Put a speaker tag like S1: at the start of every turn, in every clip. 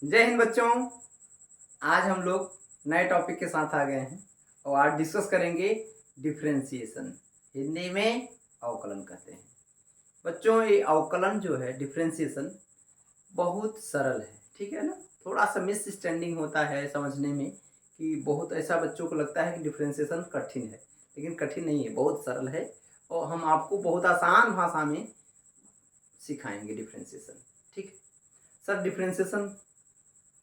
S1: जय हिंद बच्चों। आज हम लोग नए टॉपिक के साथ आ गए हैं और आज डिस्कस करेंगे डिफरेंशिएशन। हिंदी में अवकलन कहते हैं। बच्चों ये अवकलन जो है डिफरेंशिएशन बहुत सरल है, ठीक है ना। थोड़ा सा मिसअंडरस्टैंडिंग होता है समझने में कि बहुत ऐसा बच्चों को लगता है कि डिफरेंशिएशन कठिन है, लेकिन कठिन नहीं है, बहुत सरल है और हम आपको बहुत आसान भाषा में सिखाएंगे डिफरेंशिएशन। ठीक है सर, डिफरेंशिएशन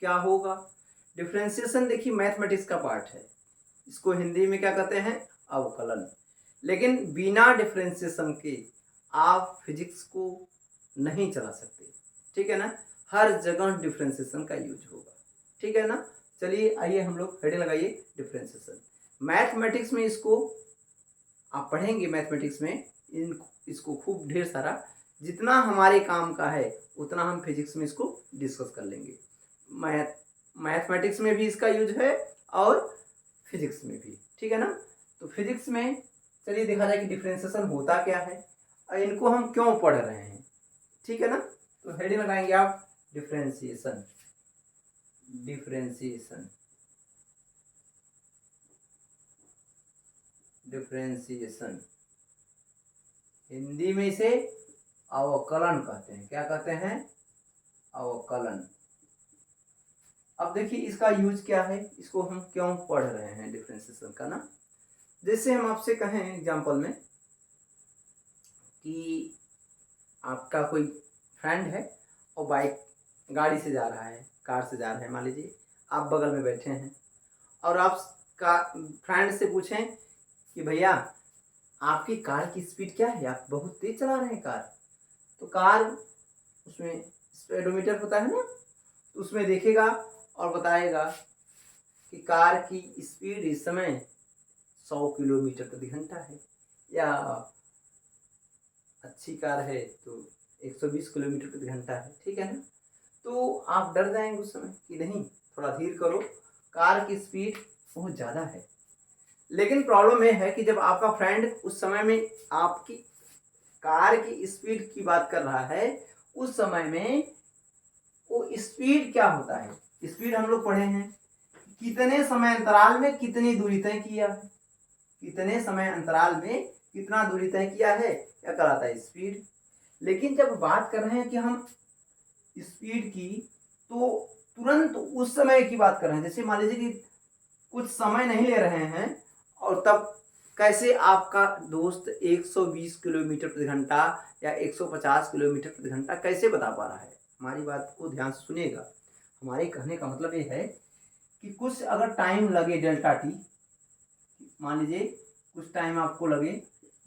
S1: क्या होगा? डिफरेंशिएशन देखिए मैथमेटिक्स का पार्ट है, इसको हिंदी में क्या कहते हैं? अवकलन। लेकिन बिना डिफरेंशिएशन के आप फिजिक्स को नहीं चला सकते, ठीक है ना। हर जगह डिफरेंशिएशन का यूज होगा, ठीक है ना। चलिए आइए हम लोग हेडिंग लगाइए डिफरेंशिएशन। मैथमेटिक्स में इसको आप पढ़ेंगे, मैथमेटिक्स में इसको खूब ढेर सारा, जितना हमारे काम का है उतना हम फिजिक्स में इसको डिस्कस कर लेंगे। मैथमेटिक्स में भी इसका यूज है और फिजिक्स में भी, ठीक है ना। तो फिजिक्स में चलिए देखा जाए कि डिफरेंशिएशन होता क्या है और इनको हम क्यों पढ़ रहे हैं, ठीक है ना। तो हेडिंग लगाएंगे आप डिफरेंशिएशन। डिफरेंशिएशन डिफरेंशिएशन हिंदी में इसे अवकलन कहते हैं। क्या कहते हैं? अवकलन। अब देखिए इसका यूज क्या है, इसको हम क्यों पढ़ रहे हैं डिफरेंशिएशन का ना। जैसे हम आपसे कहें एग्जांपल में कि आपका कोई फ्रेंड है और बाइक गाड़ी से जा रहा है, कार से जा रहा है, मान लीजिए आप बगल में बैठे हैं और आप का फ्रेंड से पूछें कि भैया आपकी कार की स्पीड क्या है, आप बहुत तेज चला रहे हैं कार। तो कार उसमें स्पीडोमीटर होता है ना, तो उसमें देखेगा और बताएगा कि कार की स्पीड इस समय 100 किलोमीटर प्रति घंटा है, या अच्छी कार है तो 120 किलोमीटर प्रति घंटा है, ठीक है ना। तो आप डर जाएंगे उस समय कि नहीं, थोड़ा धीर करो, कार की स्पीड बहुत ज़्यादा है। लेकिन प्रॉब्लम यह है कि जब आपका फ्रेंड उस समय में आपकी कार की स्पीड की बात कर रहा है, उस समय में वो स्पीड क्या होता है, स्पीड हम लोग पढ़े हैं कितने समय अंतराल में कितनी दूरी तय किया है, कितने समय अंतराल में कितना दूरी तय किया है, क्या कहलाता है? स्पीड। लेकिन जब बात कर रहे हैं कि हम स्पीड की, तो तुरंत उस समय की बात कर रहे हैं। जैसे मान लीजिए कि कुछ समय नहीं ले रहे हैं और तब कैसे आपका दोस्त 120 किलोमीटर प्रति घंटा या 150 किलोमीटर प्रति घंटा कैसे बता पा रहा है? हमारी बात को ध्यान से सुनिएगा। हमारे कहने का मतलब ये है कि कुछ अगर टाइम लगे डेल्टा टी, मान लीजिए कुछ टाइम आपको लगे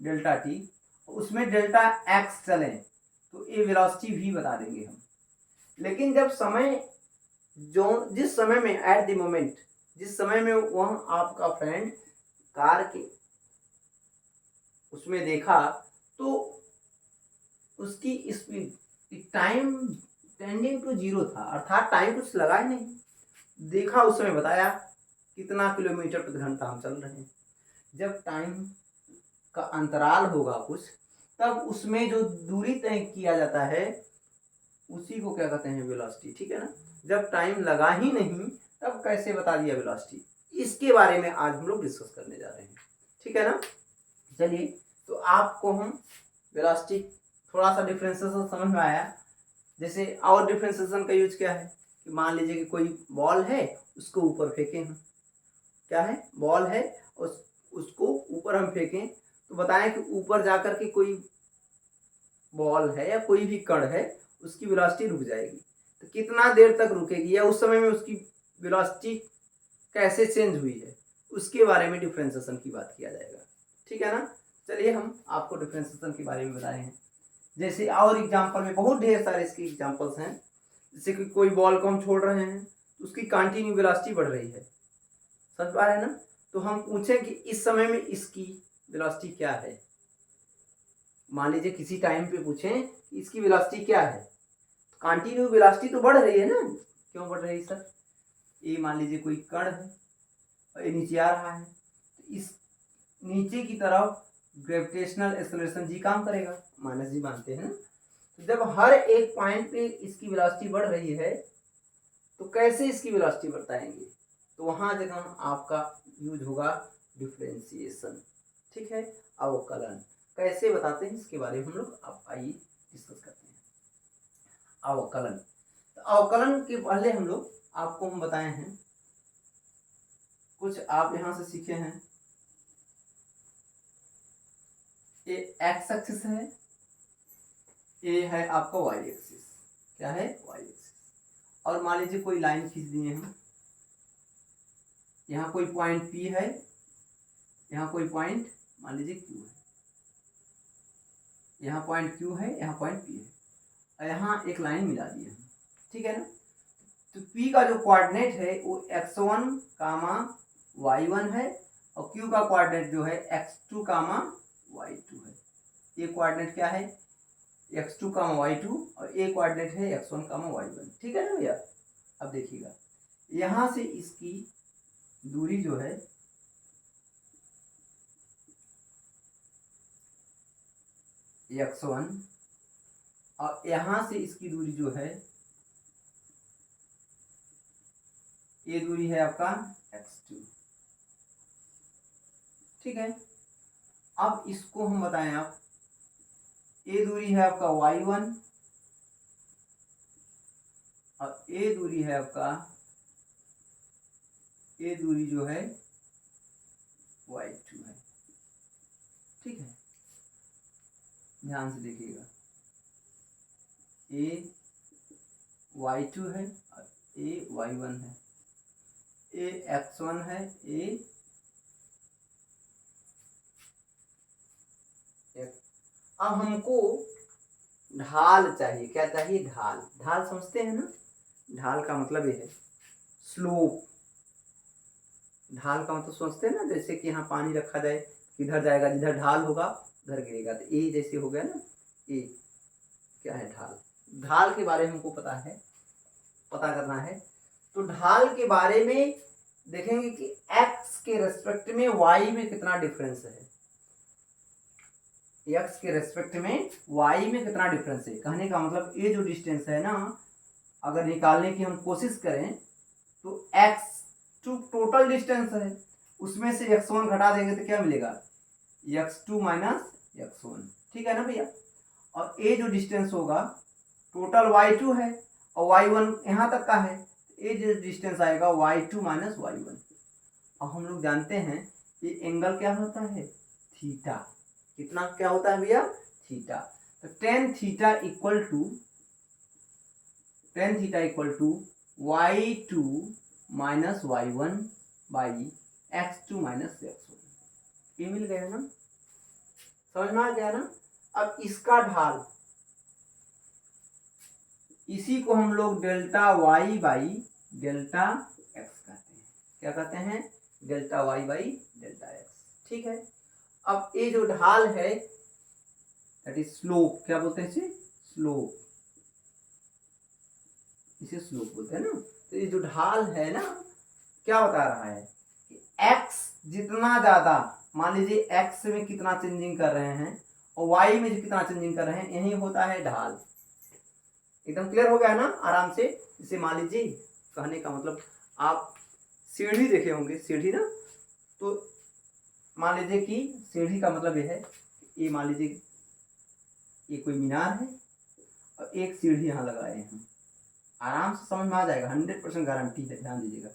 S1: डेल्टा टी, उसमें डेल्टा एक्स चले तो ये वेलोसिटी भी बता देंगे हम। लेकिन जब समय जो जिस समय में एट द मोमेंट, जिस समय में वह आपका फ्रेंड कार के उसमें देखा, तो उसकी speed time tending to zero था, अर्थात टाइम कुछ लगा ही नहीं, देखा उस समय बताया कितना किलोमीटर प्रति घंटा हम चल रहे हैं। जब टाइम का अंतराल होगा कुछ, तब उसमें जो दूरी तय किया जाता है उसी को क्या कहते हैं? वेलोसिटी, ठीक है ना। जब टाइम लगा ही नहीं तब कैसे बता दिया वेलोसिटी, इसके बारे में आज हम लोग डिस्कस करने जा रहे हैं, ठीक है ना। चलिए तो आपको हम वेलोसिटी, थोड़ा सा डिफरेंशिएशन समझ में आया। जैसे और डिफरेंशिएशन का यूज क्या है कि मान लीजिए कि कोई बॉल है, उसको ऊपर फेंकें हम, क्या है? बॉल है, उसको ऊपर हम फेंकें तो बताएं कि ऊपर जाकर के कोई बॉल है या कोई भी कण है, उसकी वेलोसिटी रुक जाएगी। तो कितना देर तक रुकेगी या उस समय में उसकी वेलोसिटी कैसे चेंज हुई है, उसके बारे में डिफरेंशिएशन की बात किया जाएगा, ठीक है ना। चलिए हम आपको डिफरेंशिएशन के बारे में बता रहे हैं। जैसे और एग्जांपल में बहुत ढेर सारे इसके एग्जांपल्स हैं। जैसे कि कोई बॉल को हम छोड़ रहे हैं तो उसकी कंटिन्यू वेलोसिटी बढ़ रही है, समझ पा रहे हैं ना। तो हम पूछें कि इस समय में इसकी वेलोसिटी क्या है, मान लीजिए किसी टाइम पे पूछें कि इसकी वेलोसिटी क्या है, तो कंटिन्यू वेलोसिटी तो बढ़ रही है ना। क्यों बढ़ रही है सर? ये मान लीजिए कोई कण है और ये नीचे आ रहा है, तो इस नीचे की तरफ ग्रेविटेशनल एक्सेलरेशन जी काम करेगा, माइनस जी मानते हैं ना। तो जब हर एक पॉइंट पे इसकी वेलोसिटी बढ़ रही है तो कैसे इसकी वेलोसिटी बताएंगे, तो वहाँ जगह आपका यूज होगा डिफरेंशिएशन, ठीक है। अवकलन कैसे बताते हैं इसके बारे में हम लोग अब आइए डिस्कस करते हैं। अवकलन, तो अवकलन के पहले हम बताए हैं कुछ, आप यहाँ से सीखे हैं। ये एक्स एक्सिस है, ये है आपका वाई एक्सिस, क्या है वाई एक्सिस। और मान लीजिए कोई लाइन खींच दिए हम, यहाँ कोई पॉइंट पी है, यहाँ कोई पॉइंट मान लीजिए क्यू है, यहाँ पॉइंट क्यू है, यहाँ पॉइंट पी है, और यहाँ एक लाइन मिला दी है, ठीक है ना। तो पी का जो कोऑर्डिनेट है वो x1 कामा y1 है, और क्यू का कोऑर्डिनेट जो है x2 कामा y2 है। ये कोऑर्डिनेट क्या है x2 कामा y2, और ये कोऑर्डिनेट है x1 कामा y1, ठीक है ना भैया। अब देखिएगा यहाँ से इसकी दूरी जो है x1, और यहाँ से इसकी दूरी जो है, ये दूरी है आपका x2, ठीक है। अब इसको हम बताएं, आप ये दूरी है आपका y1, और ये दूरी है आपका, ये दूरी जो है y2 है, ठीक है। ध्यान से देखिएगा, ये y2 है और ये y1 है, ये x1 है, ये अब हमको ढाल चाहिए, क्या चाहिए ढाल। ढाल समझते हैं ना, ढाल का मतलब ये है स्लोप। ढाल का मतलब समझते हैं ना, जैसे कि यहाँ पानी रखा जाए, किधर जाएगा, जिधर ढाल होगा उधर गिरेगा, तो ये जैसे हो गया ना, ये क्या है ढाल। ढाल के बारे में हमको पता करना है। तो ढाल के बारे में देखेंगे कि x के रेस्पेक्ट में y में कितना डिफरेंस है, x के रेस्पेक्ट में y में कितना डिफरेंस है। कहने का मतलब ये जो डिस्टेंस है ना, अगर निकालने की हम कोशिश करें तो x2 टोटल डिस्टेंस है, उसमें से x1 घटा देंगे तो क्या मिलेगा x2 माइनस x1, ठीक है ना भैया। और ये जो डिस्टेंस होगा टोटल y2 है और y1 यहाँ तक का है, ये जो डिस्टेंस आएगा y2 माइनस y1। अब हम लोग जानते हैं ये एंगल क्या होता है थीटा, कितना क्या होता है भैया थीटा। तो tan theta equal to y2 minus y1 by x2 minus x1, ये मिल गया ना, समझ में आ गया ना। अब इसका ढाल, इसी को हम लोग delta y by delta x कहते हैं, क्या कहते हैं delta y by delta x, ठीक है। अब ये जो ढाल है दैट इज स्लोप, क्या बोलते हैं इसे स्लोप, इसे स्लोप बोलते हैं ना। तो ये जो ढाल है ना, क्या बता रहा है कि x जितना ज्यादा, मान लीजिए x में कितना चेंजिंग कर रहे हैं और y में जो कितना चेंजिंग कर रहे हैं, यही होता है ढाल। एकदम क्लियर हो गया ना आराम से। इसे मान लीजिए, कहने का मतलब आप सीढ़ी देखे होंगे, सीढ़ी ना, तो मान लीजिए कि सीढ़ी का मतलब ये है, ये मान लीजिए ये कोई मीनार है और एक सीढ़ी यहाँ लगाए हैं, आराम से समझ में आ जाएगा, 100% गारंटी है, ध्यान दीजिएगा,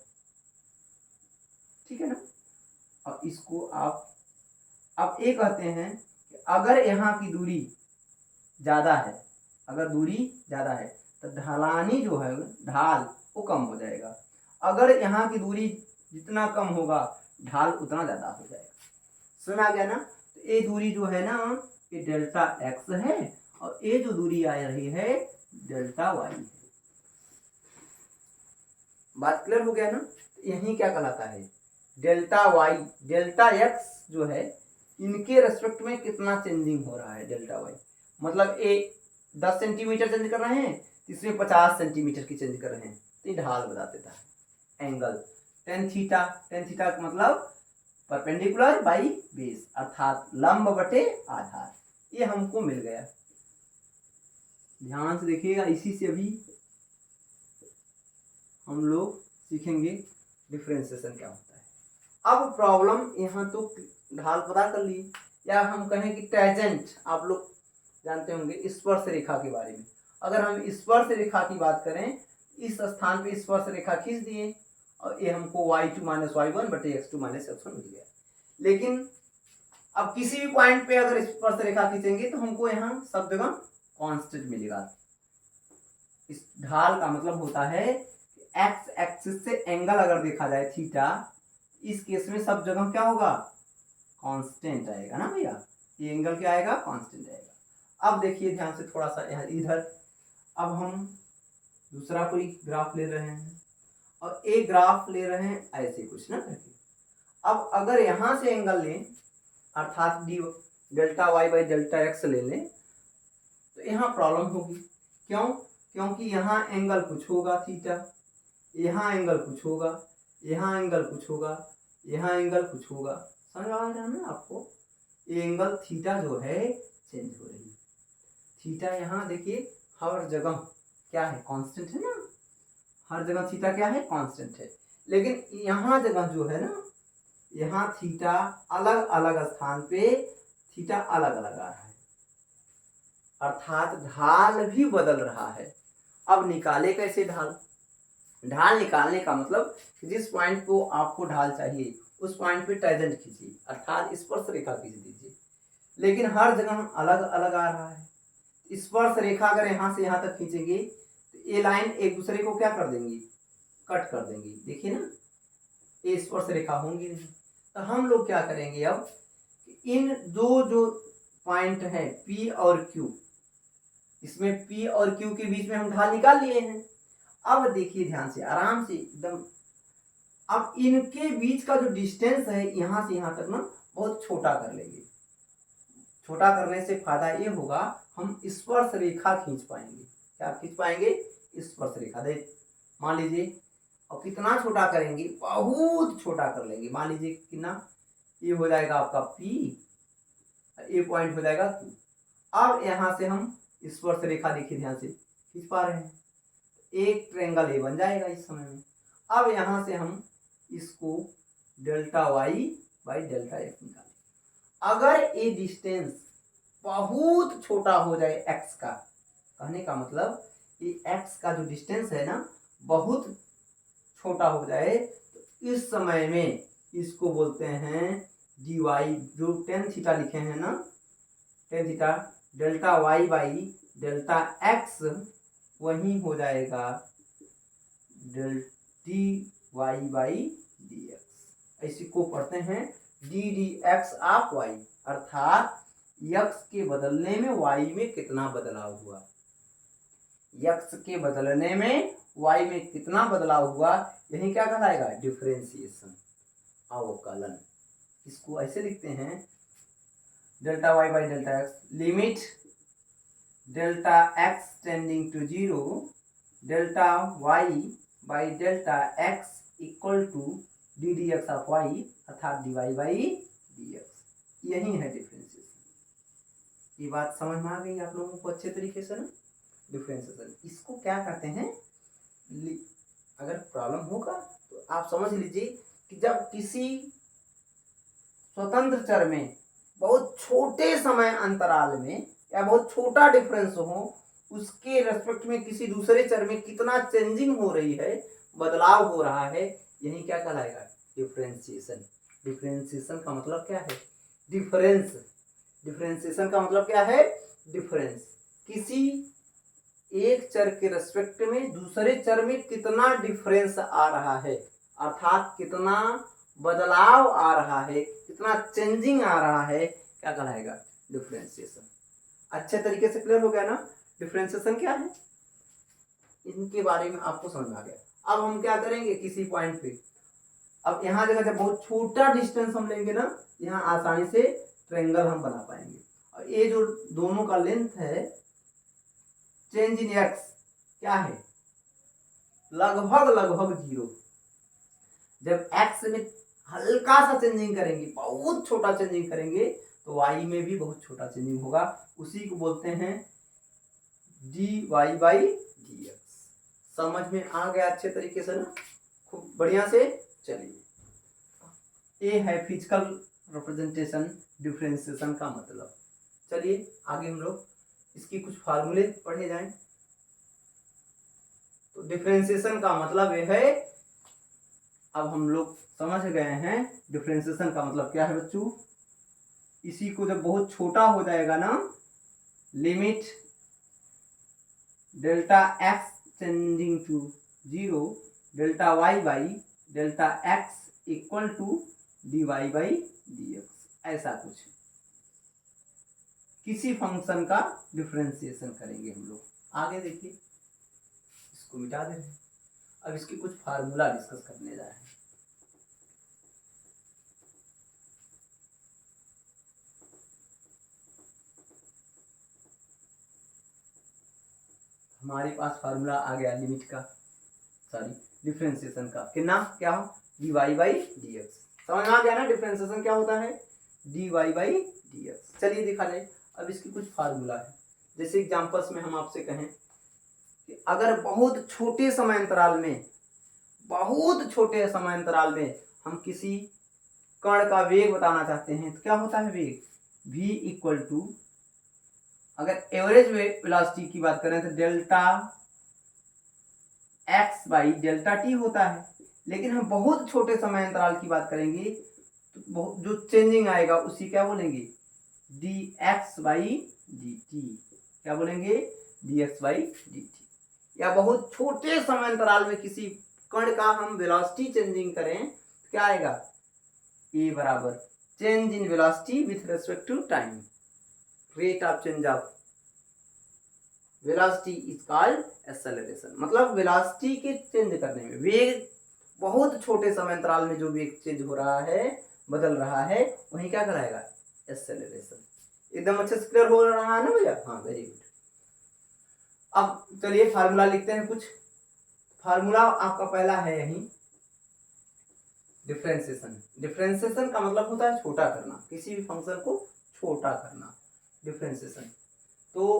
S1: ठीक है ना। और इसको आप अब ये कहते हैं कि अगर यहाँ की दूरी ज़्यादा है, अगर दूरी ज़्यादा है तो ढलानी जो है ढाल वो कम हो जाएगा, अगर यहाँ की दूरी जितना कम होगा ढाल उतना ज़्यादा हो जाएगा। समझ आ गया ना। तो ये दूरी जो है ना ये डेल्टा x है और ये जो दूरी आ रही है डेल्टा y है। बात क्लियर हो गया ना। यही क्या कहलाता है डेल्टा y, डेल्टा x जो है इनके रेस्पेक्ट में कितना चेंजिंग हो रहा है डेल्टा y, मतलब ये 10 सेंटीमीटर चेंज कर रहे हैं, इसमें 50 सेंटीमीटर की चेंज कर रहे हैं, तो ये ढाल बता देता है। Angle tan theta, tan theta का मतलब परपेंडिकुलर बाई बेस, अर्थात लंब बटे आधार, ये हमको मिल गया। ध्यान से देखिएगा, इसी से अभी हम लोग सीखेंगे डिफरेंशिएशन क्या होता है। अब प्रॉब्लम यहाँ तो ढाल पता कर ली, या हम कहें कि टेंजेंट, आप लोग जानते होंगे स्पर्श रेखा के बारे में। अगर हम स्पर्श रेखा की बात करें, इस स्थान पे स्पर्श रेखा खींच दिए और ये हमको y2 - y1 बटे x2 - x1 मिल गया। लेकिन अब किसी भी पॉइंट पे अगर स्पर्श रेखा खींचेंगे तो हमको यहाँ सब जगह कांस्टेंट मिलेगा। इस ढाल का मतलब होता है एक्स एक्सिस से एंगल अगर देखा जाए थीटा, इस केस में सब जगह क्या होगा, कांस्टेंट आएगा ना भैया। ये एंगल क्या आएगा, कांस्टेंट आएगा। अब देखिए ध्यान से थोड़ा सा यहाँ इधर, अब हम दूसरा कोई ग्राफ ले रहे हैं और एक ग्राफ ले रहे हैं ऐसे कुछ ना करके। अब अगर यहाँ से एंगल लें अर्थात d delta y by delta x ले लें तो यहाँ प्रॉब्लम होगी। क्यों? क्योंकि यहाँ एंगल कुछ होगा थीटा, यहाँ एंगल कुछ होगा, यहाँ एंगल कुछ होगा, यहाँ एंगल कुछ होगा। समझ आ रहा है ना आपको? ये एंगल थीटा जो है चेंज हो रही है। थीटा यहाँ देखिए हर जगह क्या है, कांस्टेंट है ना। हर जगह थीटा क्या है, कांस्टेंट है। लेकिन यहाँ जगह जो है ना, यहाँ थीटा अलग अलग स्थान पे थीटा अलग अलग आ रहा है, अर्थात ढाल भी बदल रहा है। अब निकाले कैसे ढाल? ढाल निकालने का मतलब जिस पॉइंट को आपको ढाल चाहिए उस पॉइंट पे टेंजेंट खींचिए, अर्थात स्पर्श रेखा खींच दीजिए। लेकिन हर जगह अलग अलग आ रहा है। स्पर्श रेखा अगर यहाँ से यहाँ तक खींचेंगे तो ये लाइन एक दूसरे को क्या कर देंगी, कट कर देंगी। देखिए ना, ये स्पर्श रेखा होंगी नहीं। तो हम लोग क्या करेंगे अब, इन दो जो पॉइंट है P और Q, इसमें P और Q के बीच में हम ढाल निकाल लिए हैं। अब देखिए ध्यान से, आराम से एकदम, अब इनके बीच का जो डिस्टेंस है यहाँ से यहाँ तक ना बहुत छोटा कर लेंगे। छोटा करने से फायदा ये होगा, हम स्पर्श रेखा खींच पाएंगे। क्या खींच पाएंगे? स्पर्श रेखा। देख मान लीजिए, और कितना छोटा करेंगे, बहुत छोटा कर लेंगे। मान लीजिए कितना, ये हो जाएगा आपका P, ये पॉइंट हो जाएगा Q। अब यहाँ से हम स्पर्श रेखा देखिए ध्यान से खींच पा रहे हैं, एक ट्रायंगल ए बन जाएगा इस समय में। अब यहाँ से हम इसको delta y by delta x निकालें। अगर ये डिस्टेंस बहुत छोटा हो जाए एक्स का, कहने का मतलब ये एक्स का जो डिस्टेंस है ना बहुत छोटा हो जाए, तो इस समय में इसको बोलते हैं डी वाई, जो टेन थीटा लिखे हैं ना, tan theta delta y by delta x, वही हो जाएगा d y by d x. इसी को पढ़ते हैं d d x of y, अर्थात यक्स के बदलने में वाई में कितना बदलाव हुआ, यक्स के बदलने में वाई में कितना बदलाव हुआ, यही क्या कहलाएगा, डिफरेंशिएशन, अवकलन। इसको ऐसे लिखते हैं delta y by delta x, limit delta x tending to 0, delta y by delta x equal to d d x of y, अर्थात d y by d x. यही है डिफरेंशिएशन। ये बात समझ में आ गई आप लोगों को अच्छे तरीके से ना, डिफरेंशिएशन। इसको क्या कहते हैं, अगर प्रॉब्लम होगा तो आप समझ लीजिए कि जब किसी स्वतंत्र चर में बहुत छोटे समय अंतराल में या बहुत छोटा डिफरेंस हो, उसके रेस्पेक्ट में किसी दूसरे चर में कितना चेंजिंग हो रही है, बदलाव हो रहा है, यही क्या कहलाएगा, डिफरेंशिएशन। डिफरेंशिएशन का मतलब क्या है, डिफरेंस। डिफरेंशिएशन का मतलब क्या है, डिफरेंस। किसी एक चर के रेस्पेक्ट में दूसरे चर में कितना डिफरेंस आ रहा है, अर्थात कितना बदलाव आ रहा है, कितना चेंजिंग आ रहा है, क्या कहलाएगा, डिफरेंशिएशन। अच्छे तरीके से क्लियर हो गया ना डिफरेंशिएशन क्या है, इनके बारे में आपको समझ में आ गया। अब हम क्या करेंगे, किसी पॉइंट पे, अब यहाँ जगह जब बहुत छोटा डिस्टेंस हम लेंगे ना, यहाँ आसानी से ट्रायंगल हम बना पाएंगे। और ये जो दोनों का लेंथ है, चेंज इन एक्स क्या है, लगभग लगभग 0। जब एक्स में हल्का सा चेंजिंग करेंगे, बहुत छोटा चेंजिंग करेंगे, तो वाई में भी बहुत छोटा चेंजिंग होगा। उसी को बोलते हैं d y by d x. समझ में आ गया अच्छे तरीके से ना, खूब बढ़िया से। चलिए, ये है फिजिकल रिप्रेजेंटेशन डिफरेंशिएशन का मतलब। चलिए आगे हम लोग इसकी कुछ फार्मूले पढ़े जाएं। तो डिफरेंशिएशन का मतलब ये है, अब हम लोग समझ गए हैं डिफरेंशिएशन का मतलब क्या है बच्चों। इसी को जब बहुत छोटा हो जाएगा ना, limit delta x changing to 0 delta y by delta x equal to dy by dx, ऐसा कुछ किसी फंक्शन का डिफरेंशिएशन करेंगे हम लोग। आगे देखिए, इसको मिटा दे रहे हैं, अब इसकी कुछ फार्मूला डिस्कस करने जा रहे हैं। हमारे पास फार्मूला आ गया लिमिट का, सॉरी डिफरेंशिएशन का, कितना क्या हो dy बाई dx। समझ में आ गया ना डिफरेंशिएशन क्या होता है, dy बाई dx। चलिए दिखा जाए, अब इसकी कुछ फार्मूला है। जैसे एग्जांपल्स में हम आपसे कहें कि अगर बहुत छोटे समय अंतराल में, बहुत छोटे समय अंतराल में हम किसी कण का वेग बताना चाहते हैं, तो क्या होता है वेग, v इक्वल टू, अगर एवरेज वेलोसिटी की बात करें तो delta x by delta T होता है। लेकिन हम बहुत छोटे समय अंतराल की बात करेंगे तो जो चेंजिंग आएगा उसी क्या बोलेंगे, dx बाई dt। क्या बोलेंगे, dx बाई dt। या बहुत छोटे समय अंतराल में किसी कण का हम वेलोसिटी चेंजिंग करें तो क्या आएगा, a बराबर change in velocity with respect to time, rate of change of velocity is called acceleration. मतलब वेलोसिटी के चेंज करने में, वेग बहुत छोटे समय अंतराल में जो वेग चेंज हो रहा है, बदल रहा है, वही क्या कराएगा, एक्सेलरेशन। एकदम अच्छे से क्लियर हो रहा है ना भैया, हाँ वेरी गुड। अब चलिए फार्मूला लिखते हैं कुछ। फार्मूला आपका पहला है यही, डिफरेंशिएशन। डिफरेंशिएशन का मतलब होता है छोटा करना, किसी भी फंक्शन को छोटा करना, डिफरेंशिएशन। तो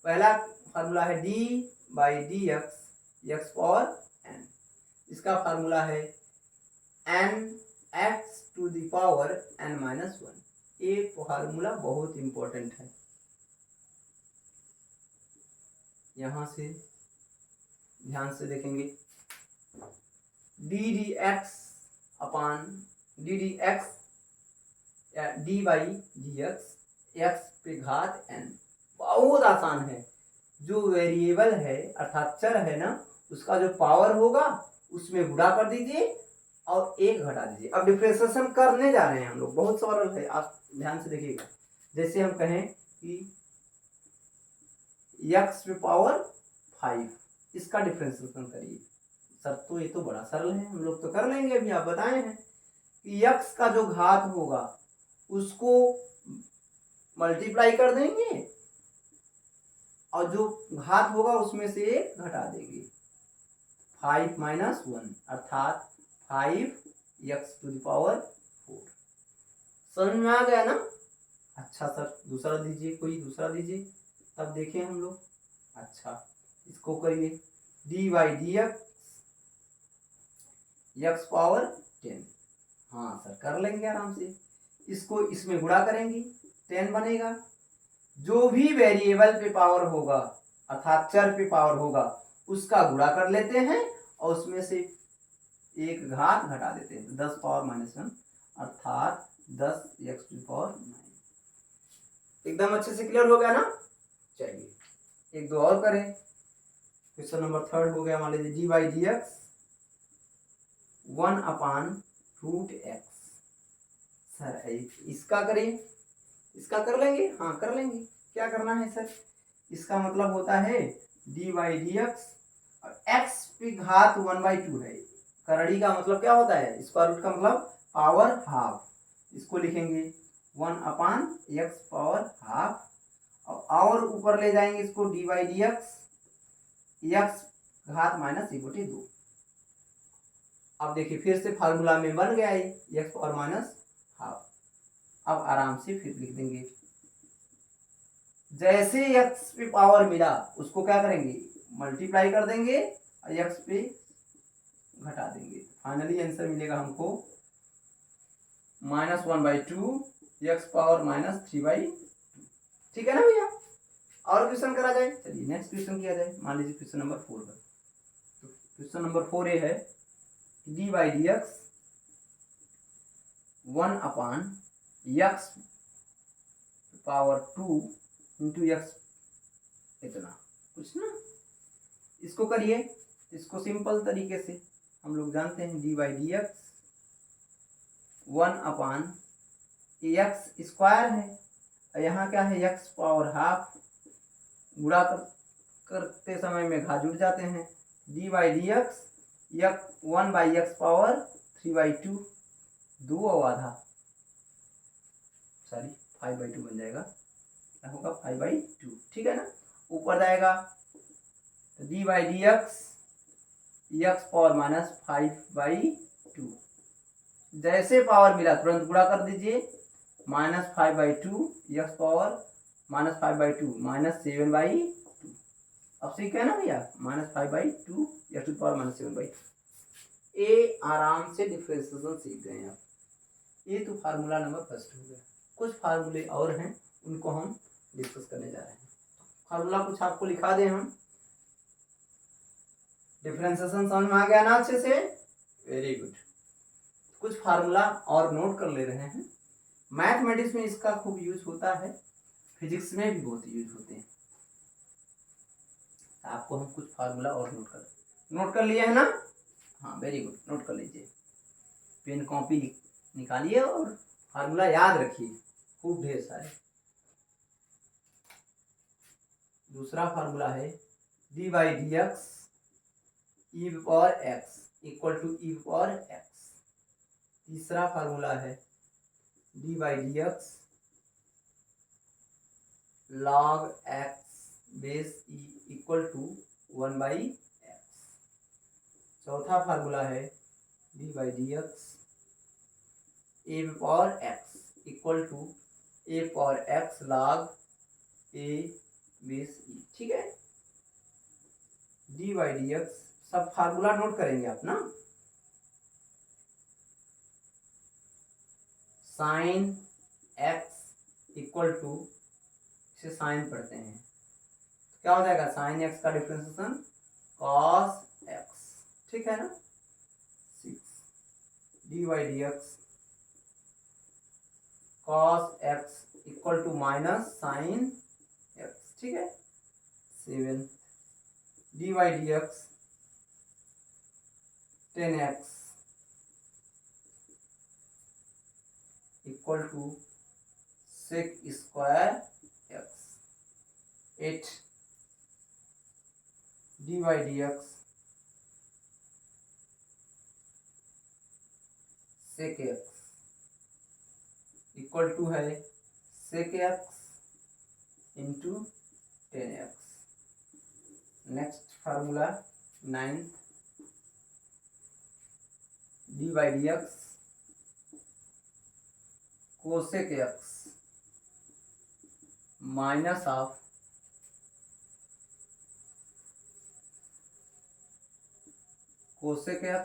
S1: पहला फार्मूला है d by d x power n. इसका फार्मूला है n x to the power n minus one. ये फार्मूला बहुत इंपॉर्टेंट है, यहां से ध्यान से देखेंगे, d d x upon d d x या डी बाई डी एक्स पे घात एन। बहुत आसान है, जो वेरिएबल है अर्थात चर है ना, उसका जो पावर होगा उसमें गुणा कर दीजिए और एक घटा दीजिए। अब डिफरेंशिएशन करने जा रहे हैं हम लोग, बहुत सरल है, आप ध्यान से देखिएगा। जैसे हम कहें कि x पे पावर 5, इसका डिफरेंशिएशन करिए। सर तो ये तो बड़ा सरल है, हम लोग तो कर लेंगे, अभी आप बताए हैं कि x का जो घात होगा उसको मल्टीप्लाई कर देंगे और जो घात होगा उसमें से एक घटा देंगे, 5 माइनस 1 अर्थात 5x टू द पावर 4। समझ में आ गया ना। अच्छा सर दूसरा दीजिए, कोई दूसरा दीजिए, तब देखें हम लोग। अच्छा इसको करिए D by d x power 10। हाँ सर कर लेंगे आराम से, इसको इसमें गुणा करेंगे 10 बनेगा। जो भी वेरिएबल पे पावर होगा अर्थात चर पे पावर होगा उसका गुणा कर लेते हैं और उसमें से एक घात घटा देते हैं, 10 पावर माइनस 1 अर्थात 10x टू पावर 9। एकदम अच्छे से क्लियर हो गया ना। चलिए एक दो और करें। क्वेश्चन नंबर 3 हो गया, मान लीजिए d by d x 1 upon root x. Sir इसका करिए, इसका कर लेंगे, हाँ कर लेंगे। क्या करना है सर, इसका मतलब होता है डी बाई डी एक्स और एक्स पे घात 1/2 है। करड़ी का मतलब क्या होता है, स्क्वायर रूट का मतलब पावर हाफ। इसको लिखेंगे 1 अपान एक्स पावर हाफ और ऊपर ले जाएंगे इसको डी बाई डी एक्स घात माइनस 1/2। अब देखिए फिर से फार्मूला में बन गया ये एक्स पावर माइनस हाफ। अब आराम से फिर लिख देंगे, जैसे एक्स पे पावर मिला उसको क्या करेंगे मल्टीप्लाई कर देंगे एक्स पे घटा देंगे, फाइनली आंसर मिलेगा हमको -1/2 एक्स पावर -3/2। ठीक है ना भैया। और क्वेश्चन करा जाए, चलिए नेक्स्ट क्वेश्चन किया जाए। मान लीजिए क्वेश्चन नंबर 4 है, तो क्वेश्चन नंबर 4 ये है d/dx 1/x power 2 into x, इतना कुछ ना। इसको करिए, इसको सिंपल तरीके से हम लोग जानते हैं d/dx 1/x² है, यहाँ क्या है x पावर हाफ, गुणा करते समय में घा जुड़ जाते हैं, d/dx 1/x पावर 3/2, 2 और आधा, सॉरी 5/2 बन जाएगा, क्या होगा 5/2। ठीक है ना, ऊपर जाएगा तो d/dx x पावर -5/2, जैसे पावर मिला तुरंत गुणा कर दीजिए, -5/2 x पावर -5/2 -7/2। अब सीख है ना भैया, -5/2 x टू पावर -7/2। ये आराम से डिफरेंशिएशन सीख गए आप। ये तो फार्मूला नंबर फर्स्ट हो गया। कुछ फार्मूले और हैं, उनको हम डिस्कस करने जा रहे हैं। फार्मूला कुछ आपको लिखा दें हम, डिफरेंशिएशन समझ में आ गया ना अच्छे से, वेरी गुड। कुछ फार्मूला और नोट कर ले रहे हैं। मैथमेटिक्स में इसका खूब यूज होता है, फिजिक्स में भी बहुत यूज होते हैं। आपको हम कुछ फार्मूला और नोट कर लिए है ना, हाँ वेरी गुड, नोट कर लीजिए, पेन कॉपी निकालिए और फार्मूला याद रखिए, खूब ढेर सारे। दूसरा फार्मूला है d/dx e⁻x equal to e⁻x। तीसरा फार्मूला है d/dx log x base e equal to 1/x। चौथा फार्मूला है d/dx a⁻x equal to a⁻x log a base e। ठीक है, d/dx सब फार्मूला नोट करेंगे आप ना। साइन x इक्वल टू, इसे साइन पढ़ते हैं तो क्या हो जाएगा, साइन x का डिफरेंशिएशन cos x। ठीक है ना, 6 d/dx cos x equal to minus sine x। ठीक है, 7 d/dx tan x equal to sec square x। 8 d/dx sec x equal to है sec x into tan x। Next formula 9 d/dx cosec x minus of cosec x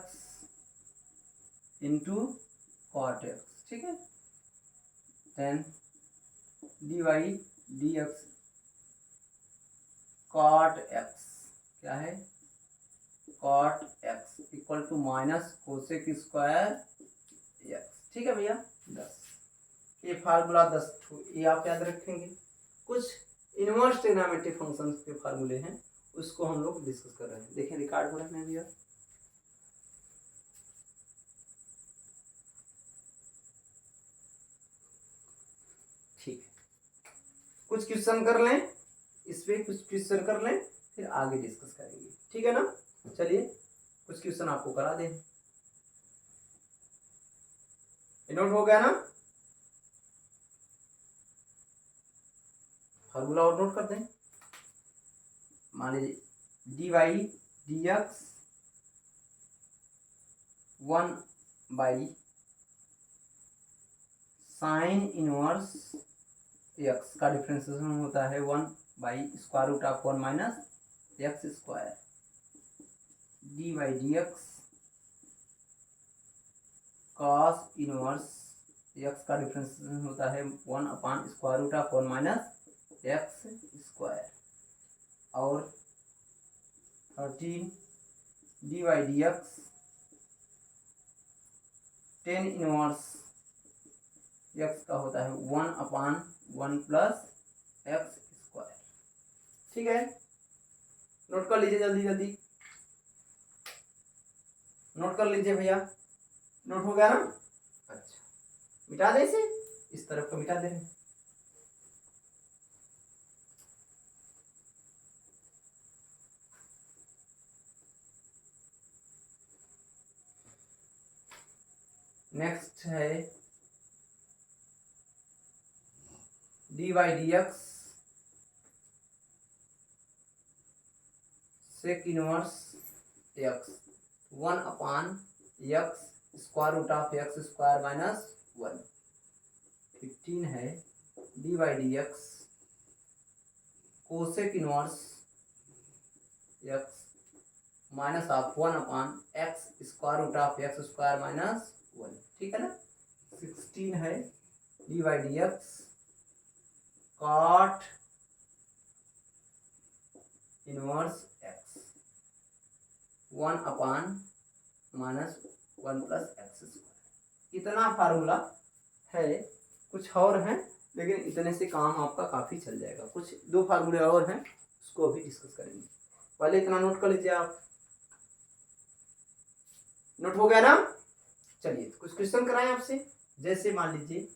S1: into cot x। ठीक है, 10 d/dx cot x, क्या है cot x equal to minus cosec square x। ठीक है भैया, 10 ये formula 10 ये आप याद रखेंगे। कुछ इनवर्स ट्रिग्नोमेट्रिक फंक्शंस के फार्मूले हैं, उसको हम लोग डिस्कस कर रहे हैं। देखें रिकॉर्ड हो रहा है भैया, ठीक है। कुछ क्वेश्चन कर लें, इस पे कुछ क्वेश्चन कर लें, फिर आगे डिस्कस करेंगे। ठीक है ना, चलिए कुछ क्वेश्चन आपको करा दें। नोट हो गया ना, फार्मूला और नोट कर दें। मान लीजिए d/dx 1 साइन इनवर्स x का डिफरेंशिएशन होता है 1/√1 - x square. D by d x cos inverse x का डिफरेंस होता है 1/√1 माइनस एक्स स्क्वायर, और 13 D by d x tan inverse x का होता है 1/1 प्लस एक्स स्क्वायर। ठीक है, नोट कर लीजिए, जल्दी जल्दी नोट कर लीजिए भैया। नोट हो गया ना? अच्छा, मिटा दे इसे, इस तरफ को मिटा दे रहे हैं। नेक्स्ट है d by d x sec inverse x 1/x square root of x square minus 1। 15 है d by d x cosec inverse x minus of 1/x square root of x square minus 1। ठीक है ना? 16 है d by d x cot inverse x 1/(-1 plus x square. इतना formula है, कुछ और हैं लेकिन इतने से काम आपका काफ़ी चल जाएगा। कुछ 2 फार्मूले और हैं, उसको अभी डिस्कस करेंगे। पहले इतना नोट कर लीजिए आप। नोट हो गया ना? चलिए कुछ क्वेश्चन कराएं आपसे। जैसे मान लीजिए,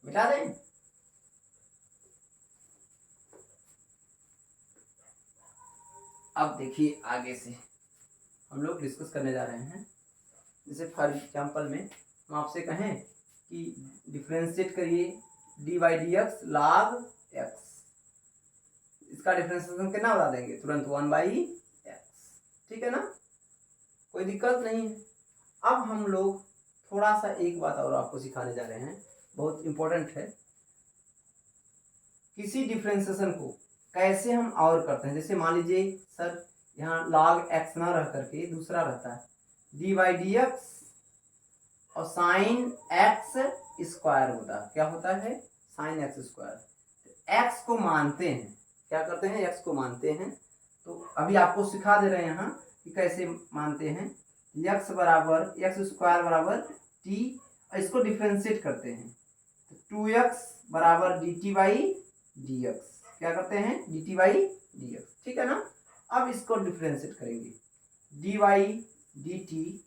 S1: मिटा दें, अब देखिए आगे से हम लोग डिस्कस करने जा रहे हैं। जैसे फॉर एग्जाम्पल में हम आपसे कहें कि डिफ्रेंशिएट करिए D by d x log x, इसका डिफ्रेंशिएशन कितना बता देंगे? तुरंत 1/x। ठीक है ना? कोई दिक्कत नहीं है। अब हम लोग थोड़ा सा एक बात और आपको सिखाने जा रहे हैं, बहुत इम्पोर्टेंट है। किसी डिफ्रेंशिएशन को कैसे हम और करते हैं। जैसे मान लीजिए सर यहाँ log x ना रह करके दूसरा रहता है डी बाई डी एक्स और साइन एक्स स्क्वायर होता है। क्या होता है? Sine x square. एक्स को मानते हैं, क्या करते हैं? एक्स को मानते हैं। तो अभी आपको सिखा दे रहे हैं यहाँ कि कैसे मानते हैं। एक्स बराबर एक्स स्क्वायर बराबर टी, इसको डिफ्रेंशिएट करते हैं तो 2x बराबर d t by d x. क्या करते हैं? D t by d x. ठीक है ना? अब इसको डिफ्रेंशिएट करेंगे d y d t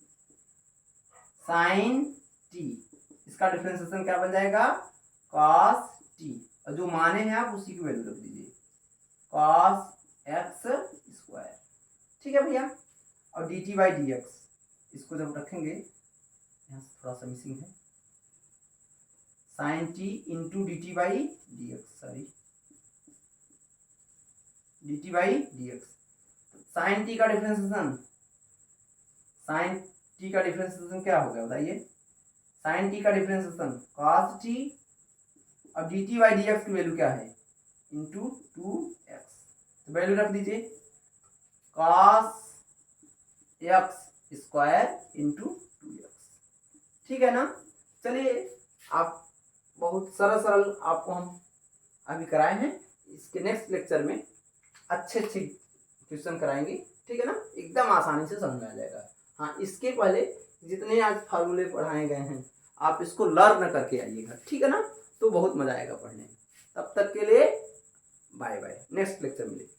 S1: sine t, इसका डिफ्रेंशिएशन क्या बन जाएगा? कॉस टी, और जो माने हैं आप उसी की वैल्यू रख दीजिए, कॉस एक्स स्क्वायर। ठीक है भैया? और d t by d x, इसको जब रखेंगे, यहाँ थोड़ा सा मिसिंग है, sine t into d t by d x, sorry d t by d x. Sine t का डिफ्रेंशिएशन, साइन टी का डिफ्रेंशिएशन क्या हो गया बताइए? साइन टी का डिफ्रेंशिएशन कॉस टी, और d t by d x की वैल्यू क्या है? Into 2x। तो वैल्यू रख दीजिए cos x square into 2x। ठीक है ना? चलिए, आप बहुत सरल सरल आपको हम अभी कराए हैं। इसके नेक्स्ट लेक्चर में अच्छे अच्छे क्वेश्चन कराएंगे। ठीक है ना? एकदम आसानी से समझ में आ जाएगा। हाँ, इसके पहले जितने आज फार्मूले पढ़ाए गए हैं आप इसको लर्न करके आइएगा। ठीक है ना? तो बहुत मजा आएगा पढ़ने में। तब तक के लिए बाय बाय, नेक्स्ट लेक्चर मिलेगा।